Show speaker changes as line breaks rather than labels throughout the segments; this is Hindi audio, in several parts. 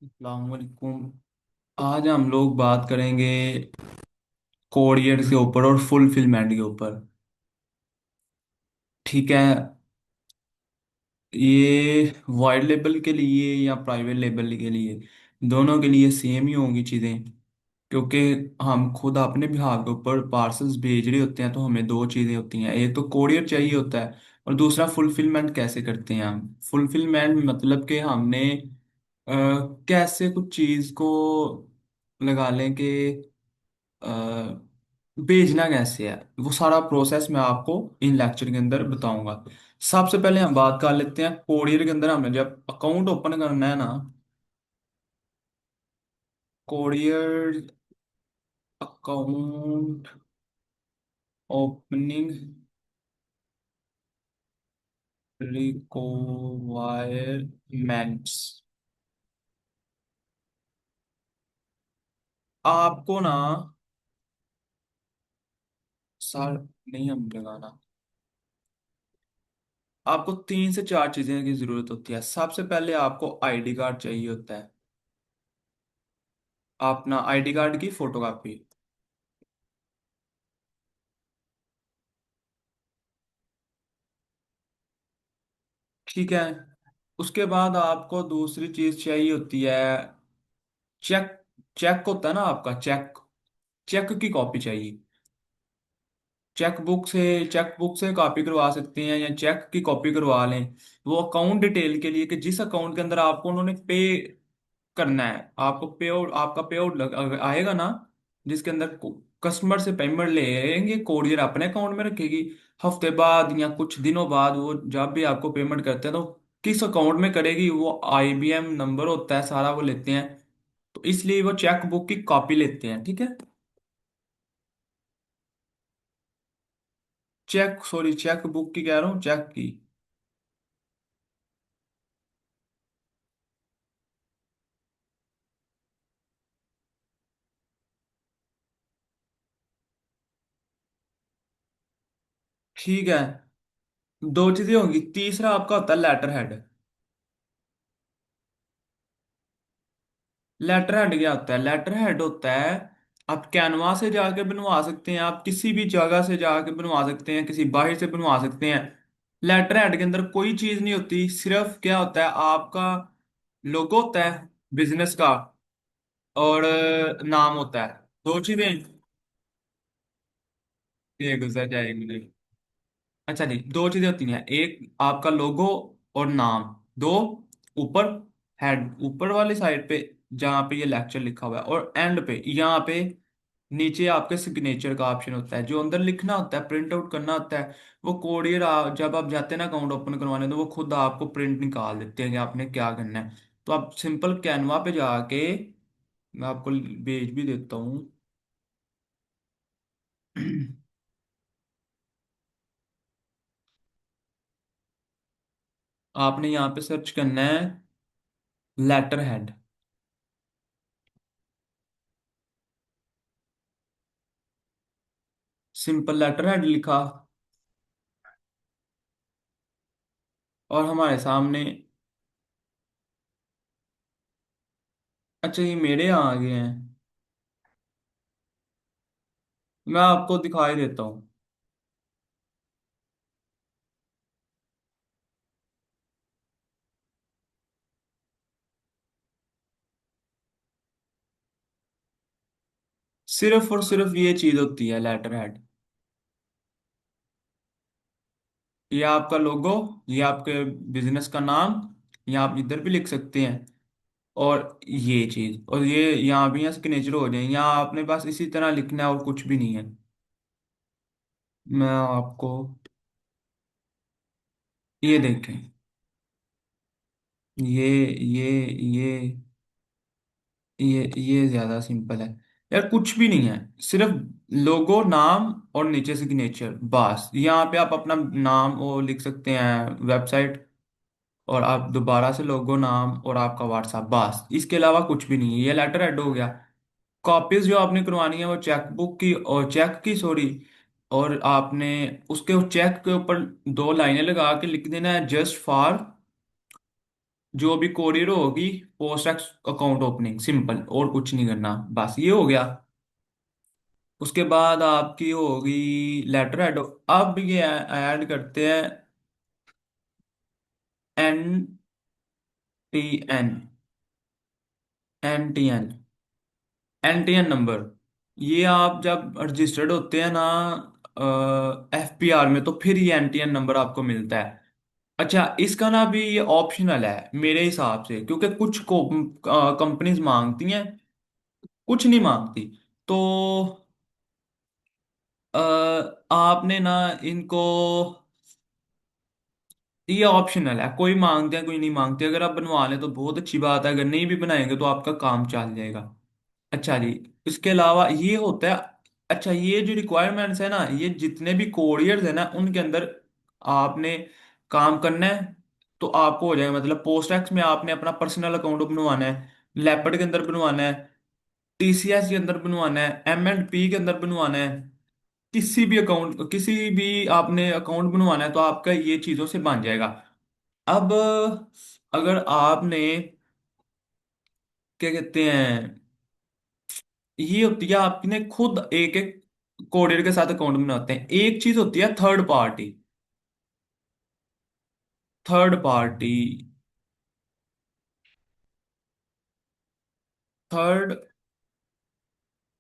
अस्सलामुअलैकुम। आज हम लोग बात करेंगे कोरियर के ऊपर और फुलफिलमेंट के ऊपर। ठीक है। ये वाइड लेबल के लिए या प्राइवेट लेबल के लिए, दोनों के लिए सेम ही होंगी चीज़ें। क्योंकि हम खुद अपने बिहार के ऊपर पार्सल्स भेज रहे होते हैं, तो हमें दो चीज़ें होती हैं, एक तो कोरियर चाहिए होता है और दूसरा फुलफिलमेंट कैसे करते हैं हम। फुलफिलमेंट मतलब कि हमने कैसे कुछ चीज़ को लगा लें कि भेजना कैसे है, वो सारा प्रोसेस मैं आपको इन लेक्चर के अंदर बताऊंगा। सबसे पहले हम बात कर लेते हैं कोरियर के अंदर हमें जब अकाउंट ओपन करना है ना। Courier account opening requirements. आपको ना सर नहीं हम लगाना, आपको तीन से चार चीजें की जरूरत होती है। सबसे पहले आपको आईडी कार्ड चाहिए होता है, अपना आईडी कार्ड की फोटोकॉपी। ठीक है। उसके बाद आपको दूसरी चीज चाहिए होती है चेक। चेक होता है ना आपका चेक, चेक की कॉपी चाहिए। चेक बुक से कॉपी करवा सकते हैं या चेक की कॉपी करवा लें। वो अकाउंट डिटेल के लिए कि जिस अकाउंट के अंदर आपको उन्होंने पे करना है, आपको पे आउट, आपका पे आउट आएगा ना, जिसके अंदर कस्टमर से पेमेंट लेंगे, कोरियर अपने अकाउंट में रखेगी। हफ्ते बाद या कुछ दिनों बाद वो जब भी आपको पेमेंट करते हैं तो किस अकाउंट में करेगी, वो आईबीएम नंबर होता है सारा, वो लेते हैं। तो इसलिए वो चेक बुक की कॉपी लेते हैं। ठीक है। चेक सॉरी चेक बुक की कह रहा हूँ, चेक की। ठीक है। दो चीजें होंगी, तीसरा आपका होता है लेटर हेड। लेटर हेड क्या होता है? लेटर हेड होता है, आप कैनवा से जाके बनवा सकते हैं, आप किसी भी जगह से जाके बनवा सकते हैं, किसी बाहर से बनवा सकते हैं। लेटर हेड के अंदर कोई चीज नहीं होती, सिर्फ क्या होता है आपका लोगो होता है बिजनेस का, और नाम होता है। दो चीजें। ये गुजर जाएगी। अच्छा जी, दो चीजें होती हैं, एक आपका लोगो और नाम। दो ऊपर हेड, ऊपर वाली साइड पे जहाँ पे ये लेक्चर लिखा हुआ है, और एंड पे यहाँ पे नीचे आपके सिग्नेचर का ऑप्शन होता है, जो अंदर लिखना होता है, प्रिंट आउट करना होता है। वो कोरियर जब आप जाते हैं ना अकाउंट ओपन करवाने, तो वो खुद आपको प्रिंट निकाल देते हैं कि आपने क्या करना है। तो आप सिंपल कैनवा पे जाके, मैं आपको भेज भी देता हूँ। आपने यहाँ पे सर्च करना है letter head. Simple letter head लिखा और हमारे सामने। अच्छा ये मेरे यहाँ आ गए हैं, मैं आपको दिखाई देता हूँ। सिर्फ और सिर्फ ये चीज होती है लेटर हेड। ये आपका लोगो, ये आपके बिजनेस का नाम, ये आप इधर भी लिख सकते हैं। और ये चीज, और ये यहाँ भी यहाँ सिग्नेचर हो जाए, यहाँ आपने बस इसी तरह लिखना है और कुछ भी नहीं है। मैं आपको ये देखें, ये ये ये ये ज्यादा सिंपल है। यार कुछ भी नहीं है, सिर्फ लोगो, नाम और नीचे सिग्नेचर, बस। यहाँ पे आप अपना नाम वो लिख सकते हैं, वेबसाइट, और आप दोबारा से लोगो, नाम और आपका व्हाट्सएप, बस। इसके अलावा कुछ भी नहीं है। ये लेटर हेड हो गया। कॉपीज जो आपने करवानी है वो चेकबुक की और चेक की, सॉरी। और आपने उसके चेक के ऊपर दो लाइनें लगा के लिख देना है, जस्ट फॉर जो भी कोरियर होगी, पोस्ट अकाउंट ओपनिंग, सिंपल, और कुछ नहीं करना, बस ये हो गया। उसके बाद आपकी होगी लेटर हेड। अब ये ऐड करते हैं N T N, N T N number. ये आप जब रजिस्टर्ड होते हैं ना एफ पी आर में, तो फिर ये एन टी एन नंबर आपको मिलता है। अच्छा, इसका ना भी ये ऑप्शनल है मेरे हिसाब से, क्योंकि कुछ को कंपनीज मांगती हैं, कुछ नहीं मांगती। तो अ, आपने ना इनको, ये ऑप्शनल है, कोई मांगते हैं कोई नहीं मांगते। अगर आप बनवा लें तो बहुत अच्छी बात है, अगर नहीं भी बनाएंगे तो आपका काम चल जाएगा। अच्छा जी, इसके अलावा ये होता है। अच्छा, ये जो रिक्वायरमेंट्स है ना, ये जितने भी कोरियर्स है ना उनके अंदर आपने काम करना है, तो आपको हो जाएगा। मतलब पोस्टैक्स में आपने अपना पर्सनल अकाउंट बनवाना है, लेपर्ड के अंदर बनवाना है, टीसीएस के अंदर बनवाना है, एम एंड पी के अंदर बनवाना है। किसी भी अकाउंट, किसी भी आपने अकाउंट बनवाना है तो आपका ये चीज़ों से बन जाएगा। अब अगर आपने, क्या कहते हैं, ये होती है आपने खुद एक एक कोरियर के साथ अकाउंट बनाते हैं। एक चीज होती है third party. Third party, third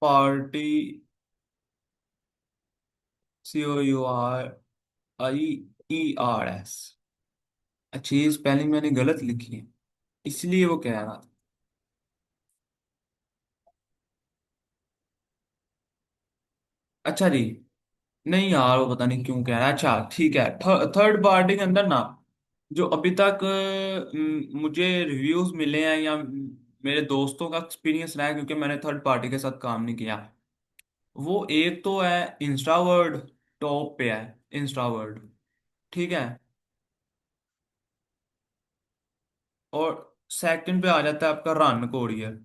party, COURIERS। अच्छा, ये स्पेलिंग मैंने गलत लिखी है, इसलिए वो कह रहा था। अच्छा जी, नहीं यार, वो पता नहीं क्यों कह रहा है। अच्छा ठीक है, थर्ड पार्टी के अंदर ना, जो अभी तक मुझे रिव्यूज मिले हैं, या मेरे दोस्तों का एक्सपीरियंस रहा है, क्योंकि मैंने थर्ड पार्टी के साथ काम नहीं किया, वो एक तो है इंस्टावर्ड, टॉप पे है इंस्टावर्ड, ठीक है। और सेकंड पे आ जाता है आपका रन कोरियर।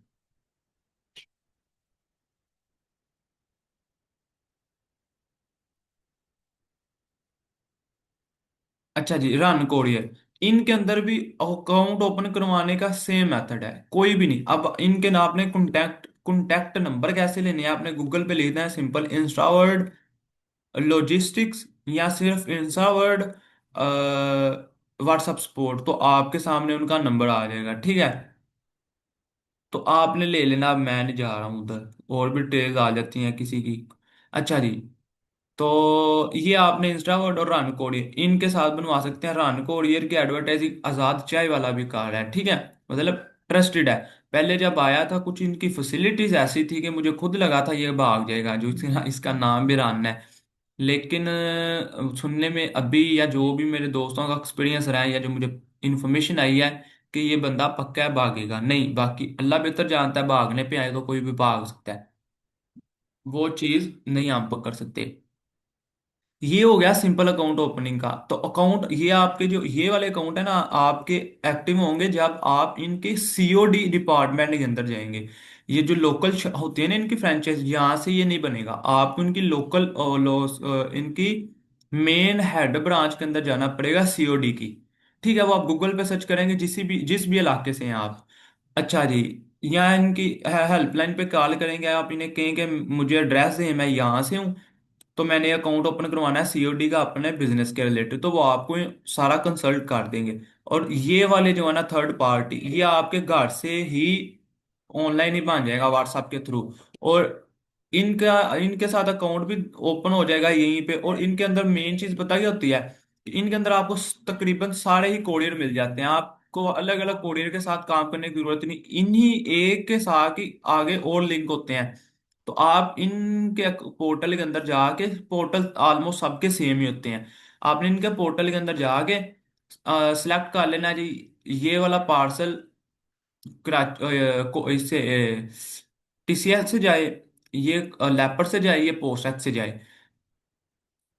अच्छा जी, रन कोरियर, इनके अंदर भी अकाउंट ओपन करवाने का सेम मेथड है, कोई भी नहीं। अब इनके ना आपने कॉन्टैक्ट नंबर कैसे लेने हैं, आपने गूगल पे लिखना है सिंपल इंस्टावर्ड लॉजिस्टिक्स, या सिर्फ इंस्टावर्ड व्हाट्सएप सपोर्ट, तो आपके सामने उनका नंबर आ जाएगा, ठीक है। तो आपने ले लेना, अब मैं नहीं जा रहा हूँ उधर, और भी डिटेल्स आ जाती हैं किसी की। अच्छा जी, तो ये आपने इंस्टावर्ड और रन कोरियर इनके साथ बनवा सकते हैं। रन कोरियर की एडवर्टाइजिंग आजाद चाय वाला भी कार्ड है, ठीक है, मतलब ट्रस्टेड है। पहले जब आया था कुछ इनकी फैसिलिटीज ऐसी थी कि मुझे खुद लगा था ये भाग जाएगा, जो इसका नाम भी रन है। लेकिन सुनने में अभी, या जो भी मेरे दोस्तों का एक्सपीरियंस रहा है, या जो मुझे इंफॉर्मेशन आई है, कि ये बंदा पक्का है भागेगा नहीं। बाकी अल्लाह बेहतर जानता है, भागने पे आए तो कोई भी भाग सकता है, वो चीज़ नहीं हम कर सकते। ये हो गया सिंपल अकाउंट ओपनिंग का। तो अकाउंट, ये आपके जो ये वाले अकाउंट है ना, आपके एक्टिव होंगे जब आप इनके सीओडी डिपार्टमेंट के अंदर जाएंगे। ये जो लोकल होती है ना इनकी फ्रेंचाइज, यहाँ से ये नहीं बनेगा, आपको इनकी लोकल इनकी मेन हेड ब्रांच के अंदर जाना पड़ेगा सीओडी की। ठीक है, वो आप गूगल पे सर्च करेंगे, जिस भी इलाके से हैं आप। अच्छा जी, यहाँ इनकी हेल्पलाइन पे कॉल करेंगे, आप इन्हें कहेंगे मुझे एड्रेस दें, मैं यहाँ से हूँ, तो मैंने अकाउंट ओपन करवाना है सीओडी का अपने बिजनेस के रिलेटेड, तो वो आपको सारा कंसल्ट कर देंगे। और ये वाले जो है ना थर्ड पार्टी, ये आपके घर से ही ऑनलाइन ही बन जाएगा व्हाट्सएप के थ्रू। और इनका, इनके साथ अकाउंट भी ओपन हो जाएगा यहीं पे। और इनके अंदर मेन चीज पता क्या होती है, कि इनके अंदर आपको तकरीबन सारे ही कोरियर मिल जाते हैं, आपको अलग अलग कोरियर के साथ काम करने की जरूरत नहीं, इन्हीं एक के साथ ही आगे और लिंक होते हैं। तो आप इनके पोर्टल के अंदर जाके, पोर्टल ऑलमोस्ट सबके सेम ही होते हैं, आपने इनके पोर्टल के अंदर जाके सिलेक्ट कर लेना जी, ये वाला पार्सल इससे टीसीएस से जाए, ये लेपर से जाए, ये पोस्टैक्स से जाए।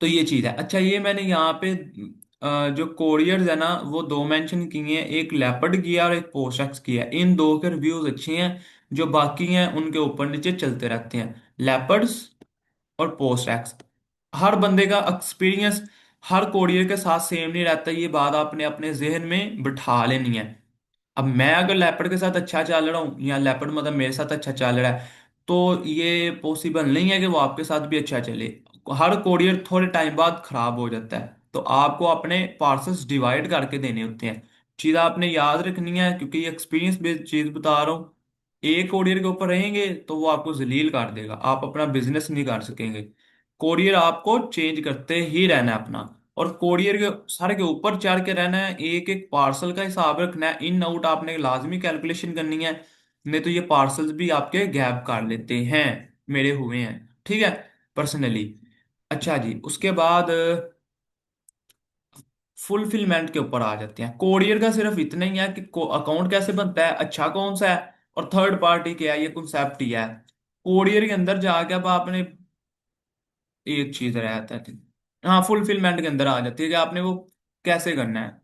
तो ये चीज़ है। अच्छा, ये मैंने यहाँ पे जो कोरियर्स है ना वो दो मेंशन किए हैं, एक लेपर्ड की है और एक पोस्टैक्स की है। इन दो के रिव्यूज अच्छे हैं, जो बाकी हैं उनके ऊपर नीचे चलते रहते हैं। लेपर्ड्स और पोस्ट एक्स, हर बंदे का एक्सपीरियंस हर कोरियर के साथ सेम नहीं रहता, ये बात आपने अपने जहन में बिठा लेनी है। अब मैं अगर लेपर्ड के साथ अच्छा चल रहा हूँ या लेपर्ड मतलब मेरे साथ अच्छा चल रहा है, तो ये पॉसिबल नहीं है कि वो आपके साथ भी अच्छा चले। हर कोरियर थोड़े टाइम बाद खराब हो जाता है, तो आपको अपने पार्सल्स डिवाइड करके देने होते हैं। चीज़ आपने याद रखनी है, क्योंकि ये एक्सपीरियंस बेस्ड चीज़ बता रहा हूँ। एक कोरियर के ऊपर रहेंगे तो वो आपको जलील कर देगा, आप अपना बिजनेस नहीं कर सकेंगे। कोरियर आपको चेंज करते ही रहना है अपना। और कोरियर के सर के ऊपर चढ़ के रहना है, एक एक पार्सल का हिसाब रखना है, इन आउट आपने लाजमी कैलकुलेशन करनी है। नहीं तो ये पार्सल्स भी आपके गैप कर लेते हैं, मेरे हुए हैं, ठीक है, पर्सनली। अच्छा जी, उसके बाद फुलफिलमेंट के ऊपर आ जाते हैं। कोरियर का सिर्फ इतना ही है कि अकाउंट कैसे बनता है, अच्छा कौन सा है, और थर्ड पार्टी क्या है, ये कॉन्सेप्ट ही है। कोरियर के अंदर जाके अब आपने एक चीज रहता है, हाँ, फुलफिलमेंट के अंदर आ जाती है कि आपने वो कैसे करना है,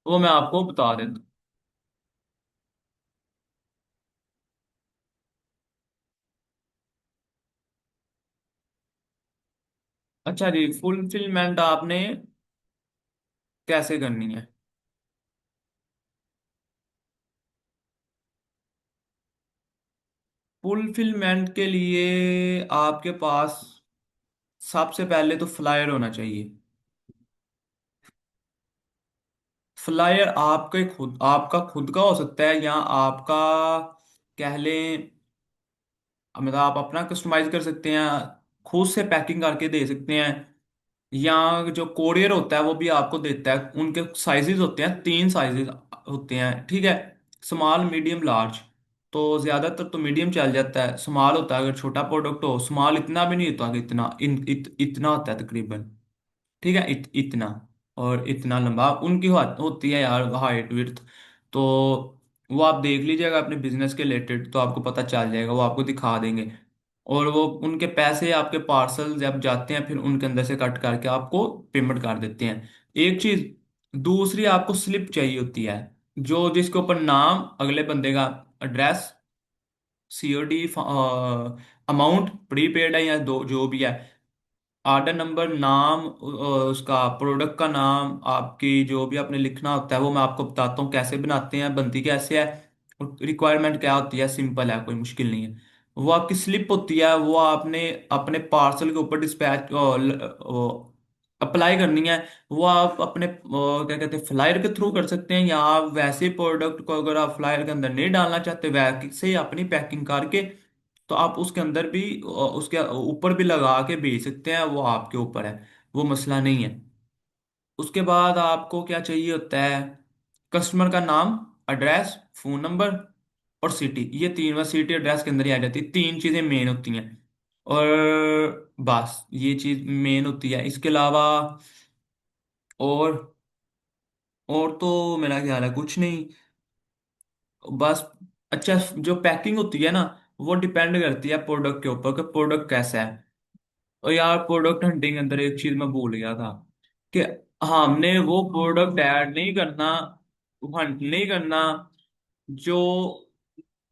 वो मैं आपको बता देता हूँ। अच्छा जी, फुलफिलमेंट आपने कैसे करनी है? फुलफिलमेंट के लिए आपके पास सबसे पहले तो फ्लायर होना चाहिए। फ्लायर आपका खुद का हो सकता है, या आपका कह लें, मतलब आप अपना कस्टमाइज कर सकते हैं, खुद से पैकिंग करके दे सकते हैं। या जो कोरियर होता है वो भी आपको देता है, उनके साइजेस होते हैं, 3 साइजेस होते हैं, ठीक है, स्मॉल मीडियम लार्ज। तो ज्यादातर तो मीडियम चल जाता है, स्मॉल होता है अगर छोटा प्रोडक्ट हो, स्मॉल इतना भी नहीं होता कि इतना इतना होता है तकरीबन, ठीक है, इतना। और इतना लंबा उनकी होती है यार, हाइट विड्थ। तो वो आप देख लीजिएगा अपने बिजनेस के रिलेटेड, तो आपको पता चल जाएगा, वो आपको दिखा देंगे। और वो उनके पैसे आपके पार्सल जब जाते हैं फिर उनके अंदर से कट करके आपको पेमेंट कर देते हैं। एक चीज, दूसरी आपको स्लिप चाहिए होती है, जो जिसके ऊपर नाम, अगले बंदे का एड्रेस, सीओडी, अमाउंट प्रीपेड है या दो जो भी है, ऑर्डर नंबर, नाम, उसका प्रोडक्ट का नाम, आपकी जो भी आपने लिखना होता है वो मैं आपको बताता हूँ कैसे बनाते हैं, बनती कैसे है, और रिक्वायरमेंट क्या होती है, सिंपल है, कोई मुश्किल नहीं है। वो आपकी स्लिप होती है, वो आपने अपने पार्सल के ऊपर डिस्पैच अप्लाई करनी है। वो आप अपने क्या कहते हैं फ्लायर के थ्रू कर सकते हैं, या आप वैसे प्रोडक्ट को अगर आप फ्लायर के अंदर नहीं डालना चाहते, वैसे ही अपनी पैकिंग करके, तो आप उसके अंदर भी उसके ऊपर भी लगा के बेच सकते हैं, वो आपके ऊपर है, वो मसला नहीं है। उसके बाद आपको क्या चाहिए होता है, कस्टमर का नाम, एड्रेस, फोन नंबर और सिटी, ये तीन, बस सिटी एड्रेस के अंदर ही आ जाती है, तीन चीजें मेन होती हैं। और बस ये चीज मेन होती है, इसके अलावा और और तो मेरा ख्याल है कुछ नहीं, बस। अच्छा, जो पैकिंग होती है ना, वो डिपेंड करती है प्रोडक्ट के ऊपर कि प्रोडक्ट कैसा है। और यार, प्रोडक्ट हंटिंग के अंदर एक चीज मैं भूल गया था, कि हमने वो प्रोडक्ट ऐड नहीं करना, हंट नहीं करना जो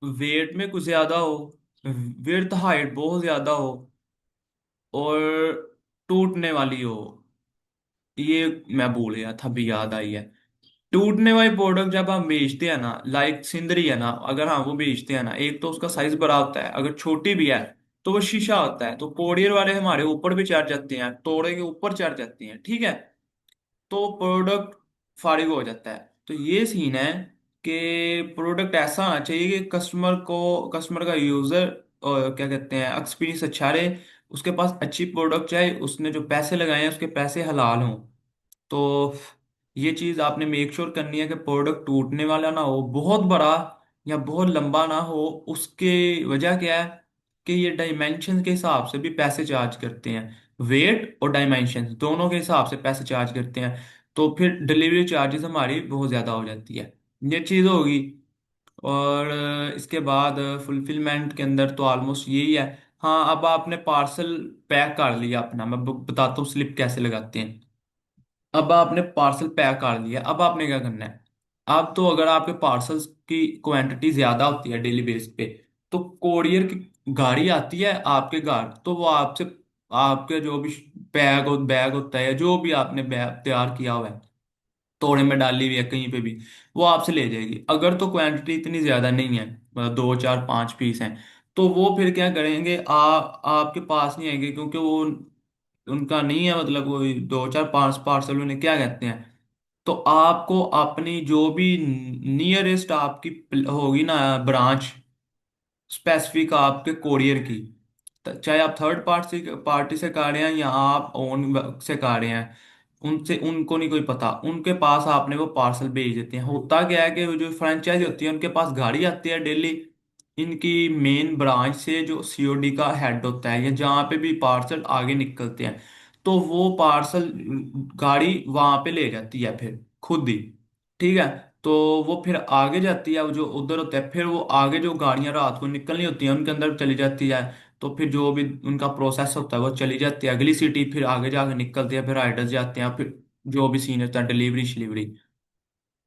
वेट में कुछ ज्यादा हो, विड्थ हाइट बहुत ज्यादा हो, और टूटने वाली हो। ये मैं भूल गया था, अभी याद आई है। टूटने वाली प्रोडक्ट जब हम बेचते हैं ना, लाइक सिंदरी है ना, अगर हाँ वो बेचते हैं ना, एक तो उसका साइज बड़ा होता है, अगर छोटी भी है तो वो शीशा होता है, तो कोरियर वाले हमारे ऊपर भी चढ़ जाते हैं, तोड़े के ऊपर चढ़ जाते हैं, ठीक है, तो प्रोडक्ट फारिग हो जाता है। तो ये सीन है कि प्रोडक्ट ऐसा आना चाहिए कि कस्टमर का यूजर क्या कहते हैं एक्सपीरियंस अच्छा रहे, उसके पास अच्छी प्रोडक्ट चाहे, उसने जो पैसे लगाए हैं उसके पैसे हलाल हों। तो ये चीज आपने मेक श्योर करनी है कि प्रोडक्ट टूटने वाला ना हो, बहुत बड़ा या बहुत लंबा ना हो। उसके वजह क्या है कि ये डायमेंशन के हिसाब से भी पैसे चार्ज करते हैं, वेट और डायमेंशन दोनों के हिसाब से पैसे चार्ज करते हैं। तो फिर डिलीवरी चार्जेस हमारी बहुत ज़्यादा हो जाती है, ये चीज़ होगी। और इसके बाद फुलफिलमेंट के अंदर तो ऑलमोस्ट यही है। हाँ, अब आपने पार्सल पैक कर लिया अपना, मैं बताता हूँ स्लिप कैसे लगाते हैं। अब आपने पार्सल पैक कर लिया, अब आपने क्या करना है, अब तो अगर आपके पार्सल्स की क्वांटिटी ज्यादा होती है डेली बेस पे, तो कोरियर की गाड़ी आती है आपके घर, तो वो आपसे आपके जो भी बैग होता है, जो भी आपने बैग तैयार किया हुआ है, तोड़े में डाली हुई है कहीं पे भी, वो आपसे ले जाएगी। अगर तो क्वांटिटी इतनी ज्यादा नहीं है, मतलब 2 4 5 पीस हैं, तो वो फिर क्या करेंगे, आपके पास नहीं आएंगे, क्योंकि वो उनका नहीं है, मतलब वो 2 4 5 पार्सल उन्हें क्या कहते हैं। तो आपको अपनी जो भी नियरेस्ट आपकी होगी ना ब्रांच, स्पेसिफिक आपके कोरियर की, चाहे आप थर्ड पार्टी से कर रहे हैं या आप ओन से कर रहे हैं, उनसे उनको नहीं कोई पता, उनके पास आपने वो पार्सल भेज देते हैं। होता क्या है कि वो जो फ्रेंचाइजी होती है उनके पास गाड़ी आती है डेली, इनकी मेन ब्रांच से जो सीओडी का हेड होता है, या जहाँ पे भी पार्सल आगे निकलते हैं, तो वो पार्सल गाड़ी वहां पे ले जाती है फिर खुद ही। ठीक है, तो वो फिर आगे जाती है, वो जो उधर होता है, फिर वो आगे जो गाड़ियां रात को निकलनी होती हैं उनके अंदर चली जाती है। तो फिर जो भी उनका प्रोसेस होता है वो चली जाती है अगली सिटी, फिर आगे जाके निकलती है, फिर राइडर्स जाते हैं, फिर जो भी सीन होता है डिलीवरी शिलीवरी।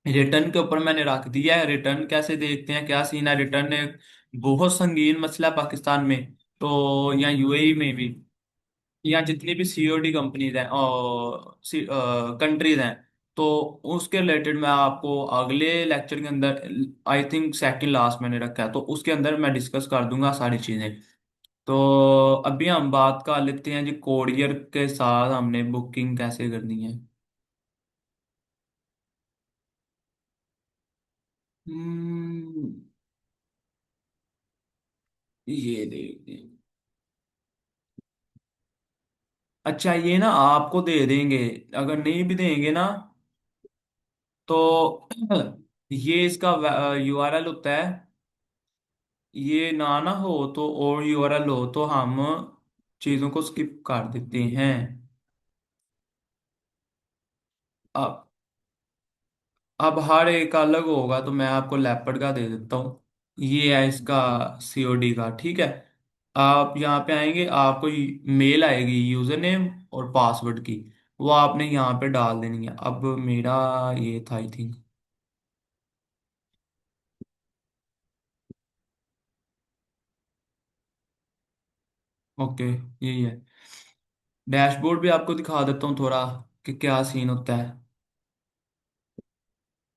रिटर्न के ऊपर मैंने रख दिया है, रिटर्न कैसे देखते हैं, क्या सीन है। रिटर्न एक बहुत संगीन मसला है पाकिस्तान में, तो या यूएई में भी, या जितनी भी सीओडी कंपनीज हैं और कंट्रीज हैं, तो उसके रिलेटेड मैं आपको अगले लेक्चर के अंदर, आई थिंक सेकंड लास्ट मैंने रखा है, तो उसके अंदर मैं डिस्कस कर दूंगा सारी चीजें। तो अभी हम बात कर लेते हैं जी, कोरियर के साथ हमने बुकिंग कैसे करनी है। हम्म, ये देखते हैं। अच्छा, ये ना आपको दे देंगे, अगर नहीं भी देंगे ना, तो ये इसका यूआरएल होता है, ये ना हो तो, और यूआरएल हो तो हम चीजों को स्किप कर देते हैं। अब अब हर एक का अलग होगा, तो मैं आपको लेपर्ड का दे देता हूँ। ये है इसका सीओडी का, ठीक है। आप यहाँ पे आएंगे, आपको मेल आएगी यूजर नेम और पासवर्ड की, वो आपने यहाँ पे डाल देनी है। अब मेरा ये था आई थिंक, ओके यही है। डैशबोर्ड भी आपको दिखा देता हूँ थोड़ा, कि क्या सीन होता है।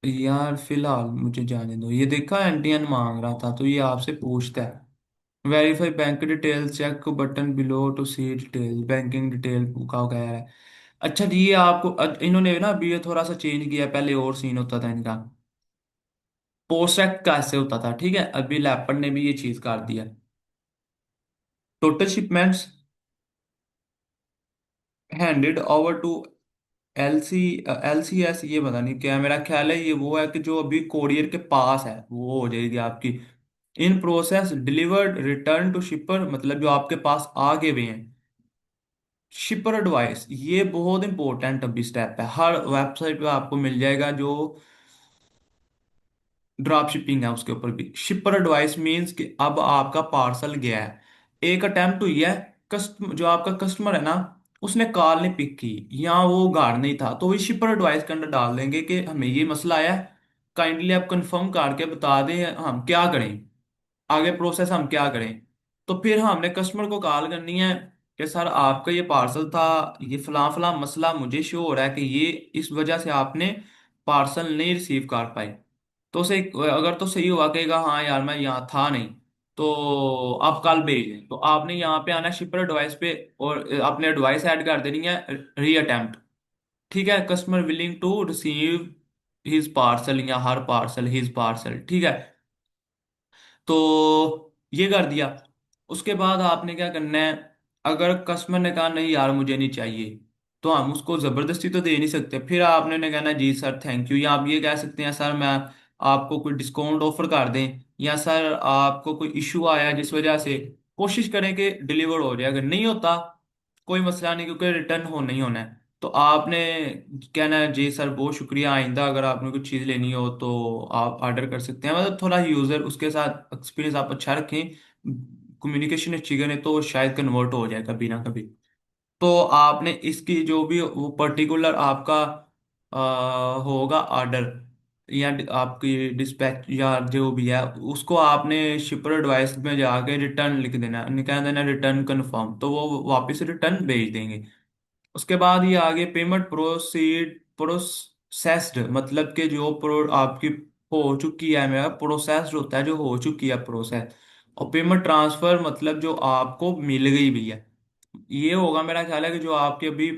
यार फिलहाल मुझे जाने दो, ये देखा एनटीएन मांग रहा था, तो ये आपसे पूछता है verify bank detail, check button below to see detail, banking detail का गया है। अच्छा जी, ये आपको इन्होंने ना अभी ये थोड़ा सा चेंज किया है, पहले और सीन होता था इनका, पोस्टरैक कैसे होता था, ठीक है, अभी लैपटॉप ने भी ये चीज कर दिया। Total shipments handed over to LC LCS, ये पता नहीं क्या है, मेरा ख्याल है ये वो है कि जो अभी कोरियर के पास है वो हो जाएगी आपकी। In process delivered return to shipper, मतलब जो आपके पास आ गए हुए हैं। शिपर एडवाइस, ये बहुत इंपॉर्टेंट अभी स्टेप है, हर वेबसाइट पे आपको मिल जाएगा जो ड्रॉप शिपिंग है उसके ऊपर भी। शिपर एडवाइस मींस कि अब आपका पार्सल गया है, एक अटेम्प्ट हुई है, कस्ट जो आपका कस्टमर है ना, उसने कॉल नहीं पिक की या वो गार्ड नहीं था, तो वही शिपर एडवाइस के अंदर डाल देंगे कि हमें ये मसला आया है, काइंडली आप कंफर्म करके बता दें हम क्या करें, आगे प्रोसेस हम क्या करें। तो फिर हमने कस्टमर को कॉल करनी है कि सर आपका ये पार्सल था, ये फलां फलां मसला मुझे शो हो रहा है कि ये इस वजह से आपने पार्सल नहीं रिसीव कर पाए। तो उसे अगर तो सही हुआ कहेगा हाँ यार मैं यहाँ था नहीं, तो आप कल भेज दें, तो आपने यहाँ पे आना शिपर एडवाइस पे, और आपने एडवाइस ऐड कर देनी है री अटेम्प्ट। ठीक है, customer willing to receive his parcel, या हर पार्सल हिज पार्सल, ठीक है। तो ये कर दिया। उसके बाद आपने क्या करना है, अगर कस्टमर ने कहा नहीं यार मुझे नहीं चाहिए, तो हम उसको जबरदस्ती तो दे नहीं सकते, फिर आपने ने कहना जी सर थैंक यू, या आप ये कह सकते हैं सर मैं आपको कोई डिस्काउंट ऑफर कर दें, या सर आपको कोई इशू आया जिस वजह से, कोशिश करें कि डिलीवर हो जाए। अगर नहीं होता कोई मसला नहीं, क्योंकि रिटर्न होना ही होना है, तो आपने कहना है जी सर बहुत शुक्रिया, आइंदा अगर आपने कुछ चीज़ लेनी हो तो आप ऑर्डर कर सकते हैं, मतलब थोड़ा यूज़र उसके साथ एक्सपीरियंस आप अच्छा रखें, कम्युनिकेशन अच्छी करें, तो शायद कन्वर्ट हो जाए कभी ना कभी। तो आपने इसकी जो भी वो पर्टिकुलर आपका होगा ऑर्डर, या आपकी डिस्पैच या जो भी है, उसको आपने शिपर एडवाइस में जाके रिटर्न लिख देना, कह देना रिटर्न कंफर्म, तो वो वापस रिटर्न भेज देंगे। उसके बाद ये आगे पेमेंट प्रोसीड, सेस्ड मतलब कि जो आपकी हो चुकी है, मेरा प्रोसेस्ड होता है जो हो चुकी है प्रोसेस। और पेमेंट ट्रांसफर मतलब जो आपको मिल गई भी है। ये होगा मेरा ख्याल है कि जो आपके अभी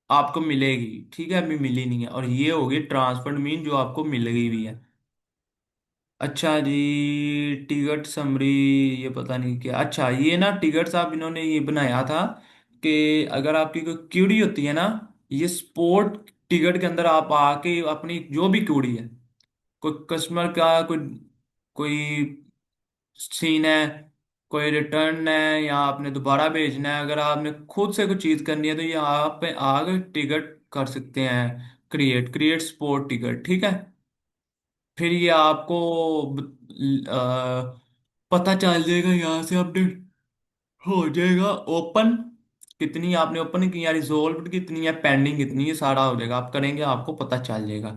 आपको मिलेगी, ठीक है, अभी मिली नहीं है। और ये होगी ट्रांसफर मीन जो आपको मिल गई भी है। अच्छा जी, टिकट समरी, ये पता नहीं क्या। अच्छा, ये ना टिकट साहब इन्होंने ये बनाया था कि अगर आपकी कोई क्यूरी होती है ना, ये स्पोर्ट टिकट के अंदर आप आके अपनी जो भी क्यूरी है, कोई कस्टमर का कोई कोई सीन है, कोई रिटर्न है या आपने दोबारा भेजना है, अगर आपने खुद से कुछ चीज करनी है तो ये आप पे आगे टिकट कर सकते हैं। क्रिएट क्रिएट स्पोर्ट टिकट, ठीक है। फिर ये आपको पता चल जाएगा, यहाँ से अपडेट हो जाएगा। ओपन कितनी आपने ओपन की या रिजोल्व कितनी है, पेंडिंग कितनी है, सारा हो जाएगा। आप करेंगे आपको पता चल जाएगा।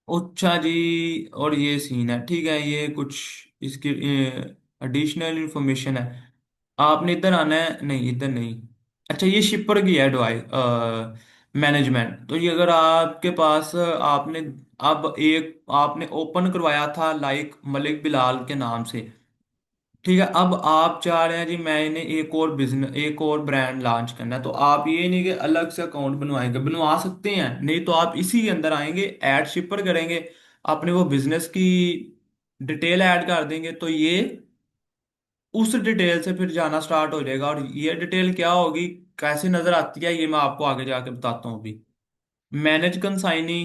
अच्छा जी, और ये सीन है, ठीक है। ये कुछ इसकी एडिशनल इंफॉर्मेशन है। आपने इधर आना है, नहीं इधर नहीं। अच्छा, ये शिपर की है डिवाइस मैनेजमेंट। तो ये अगर आपके पास आपने अब एक आपने ओपन करवाया था लाइक मलिक बिलाल के नाम से, ठीक है। अब आप चाह रहे हैं जी मैंने एक और बिजनेस एक और ब्रांड लॉन्च करना है, तो आप ये नहीं कि अलग से अकाउंट बनवाएंगे, बनवा सकते हैं। नहीं तो आप इसी के अंदर आएंगे, ऐड शिपर करेंगे, अपने वो बिजनेस की डिटेल ऐड कर देंगे, तो ये उस डिटेल से फिर जाना स्टार्ट हो जाएगा। और ये डिटेल क्या होगी, कैसे नजर आती है, ये मैं आपको आगे जाके बताता हूँ अभी। मैनेज कंसाइनी,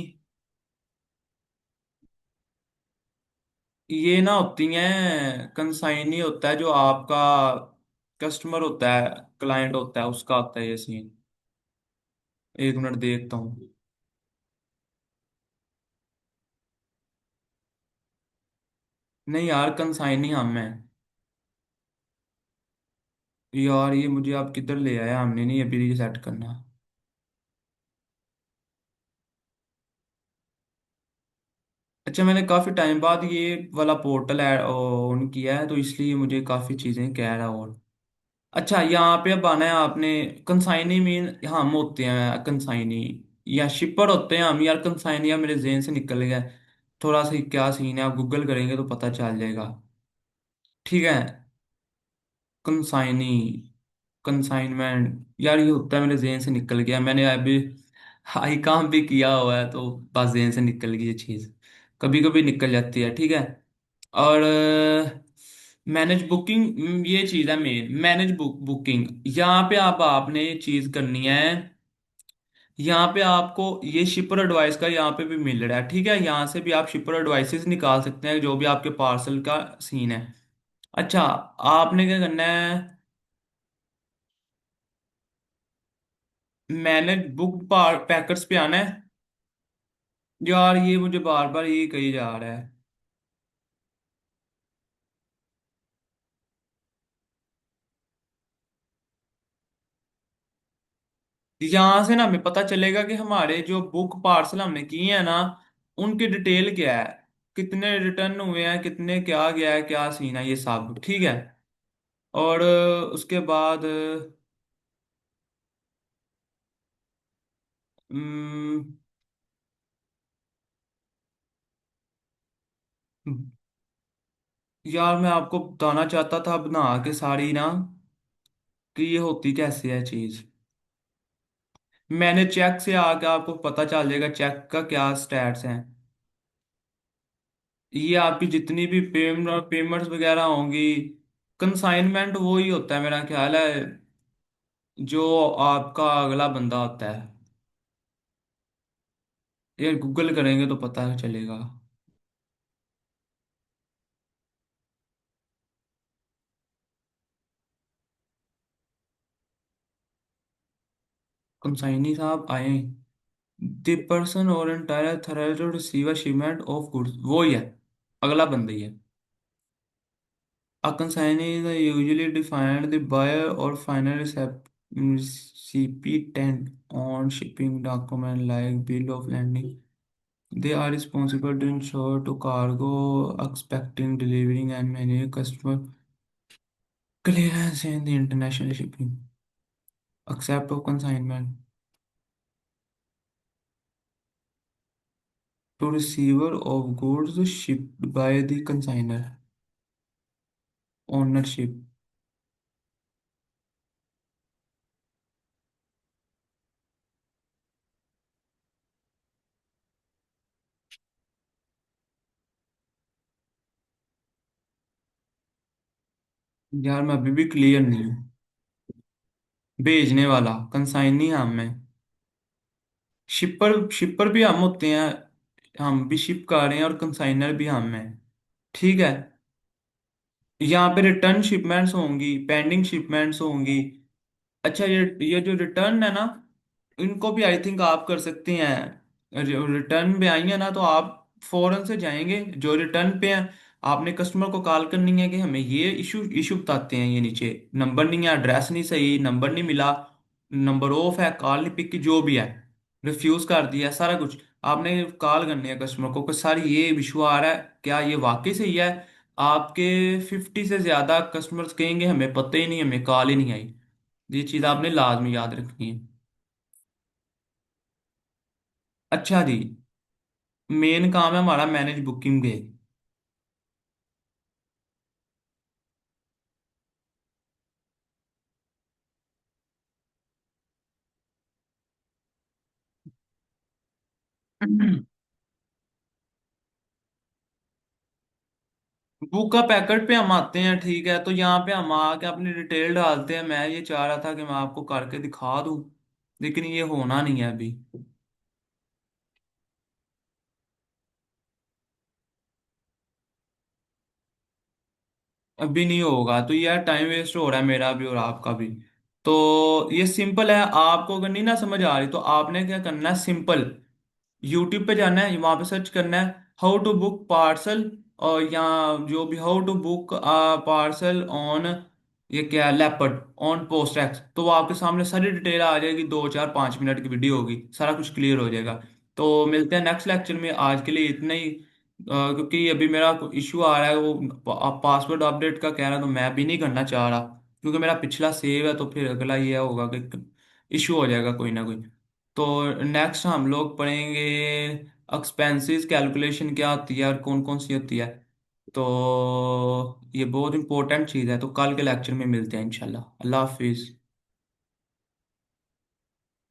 ये ना होती हैं कंसाइनी, होता है जो आपका कस्टमर होता है, क्लाइंट होता है, उसका होता है ये सीन। एक मिनट देखता हूँ। नहीं यार, कंसाइनी हम है। यार ये मुझे आप किधर ले आया, हमने नहीं अभी रीसेट करना। अच्छा, मैंने काफी टाइम बाद ये वाला पोर्टल ऑन किया है, तो इसलिए मुझे काफी चीजें कह रहा है। और अच्छा, यहाँ पे अब आना है आपने। कंसाइनी मीन हम होते हैं कंसाइनी, या शिपर होते हैं हम। यार कंसाइनी यार मेरे जेहन से निकल गया। थोड़ा सा क्या सीन है, आप गूगल करेंगे तो पता चल जाएगा, ठीक है। कंसाइनी, कंसाइनमेंट, यार ये होता है मेरे जेहन से निकल गया। मैंने अभी हाई काम भी किया हुआ है, तो बस जेहन से निकल गई ये चीज़। कभी कभी निकल जाती है, ठीक है। और मैनेज बुकिंग, ये चीज़ है मेन, मैनेज बुकिंग। यहाँ पे आपने ये चीज़ करनी है। यहाँ पे आपको ये शिपर एडवाइस का यहाँ पे भी मिल रहा है, ठीक है। यहाँ से भी आप शिपर एडवाइसेस निकाल सकते हैं, जो भी आपके पार्सल का सीन है। अच्छा, आपने क्या करना है, मैनेज बुक पैकर्स पे आना है। यार ये मुझे बार बार ये कही जा रहा है। यहाँ से ना हमें पता चलेगा कि हमारे जो बुक पार्सल हमने किए हैं ना, उनकी डिटेल क्या है, कितने रिटर्न हुए हैं, कितने क्या गया है, क्या सीन है, ये सब ठीक है। और उसके बाद अम, यार मैं आपको बताना चाहता था बना के सारी ना, कि ये होती कैसे है चीज। मैंने चेक से आके आपको पता चल जाएगा चेक का क्या स्टैट्स हैं। ये आपकी जितनी भी पेमेंट्स वगैरह होंगी, कंसाइनमेंट वो ही होता है मेरा ख्याल है, जो आपका अगला बंदा होता है। ये गूगल करेंगे तो पता चलेगा। कंसाइनी साहब आए, द पर्सन और entire authorised to receive a shipment of goods, वो ही है, अगला बंदा ही है। A consignee is usually defined the buyer or final recipient on shipping document like bill of lading. They are responsible to ensure to cargo expecting, delivering and manage customer clearance in the international shipping. Accept of consignment. To receiver of goods shipped by the consignor, ownership. यार मैं अभी भी क्लियर नहीं हूँ। भेजने वाला कंसाइनी हम है। शिपर शिपर भी हम होते हैं, हम भी शिप कर रहे हैं, और कंसाइनर भी हम हैं। ठीक है। यहाँ पे रिटर्न शिपमेंट्स होंगी, पेंडिंग शिपमेंट्स होंगी। अच्छा, ये जो रिटर्न है ना, इनको भी आई थिंक आप कर सकते हैं। रिटर्न पे आई है ना, तो आप फौरन से जाएंगे जो रिटर्न पे हैं। आपने कस्टमर को कॉल करनी है कि हमें ये इशू इशू बताते हैं, ये नीचे नंबर नहीं है, एड्रेस नहीं सही, नंबर नहीं मिला, नंबर ऑफ है, कॉल नहीं पिक की, जो भी है, रिफ्यूज कर दिया, सारा कुछ। आपने कॉल करनी है कस्टमर को कि सर ये इशू आ रहा है, क्या ये वाकई सही है। आपके 50 से ज्यादा कस्टमर्स कहेंगे हमें पता ही नहीं, हमें कॉल ही नहीं आई। ये चीज आपने लाजमी याद रखनी है। अच्छा जी। मेन काम है हमारा मैनेज बुकिंग पे। बुक का पैकेट पे हम आते हैं, ठीक है, तो यहाँ पे हम आके अपनी डिटेल डालते हैं। मैं ये चाह रहा था कि मैं आपको करके दिखा दूं, लेकिन ये होना नहीं है अभी। अभी नहीं होगा तो यार टाइम वेस्ट हो रहा है मेरा भी और आपका भी। तो ये सिंपल है, आपको अगर नहीं ना समझ आ रही तो आपने क्या करना है, सिंपल यूट्यूब पे जाना है, वहां पे सर्च करना है हाउ टू बुक पार्सल, और या जो भी how to book parcel on, ये क्या है, लेपर्ड ऑन पोस्ट एक्स, तो वो आपके सामने सारी डिटेल आ जाएगी। 2 4 5 मिनट की वीडियो होगी, सारा कुछ क्लियर हो जाएगा। तो मिलते हैं नेक्स्ट लेक्चर में, आज के लिए इतना ही। क्योंकि अभी मेरा इशू आ रहा है, वो आप पासवर्ड अपडेट का कह रहा है, तो मैं भी नहीं करना चाह रहा, क्योंकि मेरा पिछला सेव है, तो फिर अगला ये होगा कि इशू हो जाएगा कोई ना कोई। तो नेक्स्ट हम लोग पढ़ेंगे एक्सपेंसेस कैलकुलेशन क्या होती है और कौन कौन सी होती है। तो ये बहुत इंपॉर्टेंट चीज़ है, तो कल के लेक्चर में मिलते हैं इंशाल्लाह। अल्लाह हाफिज़।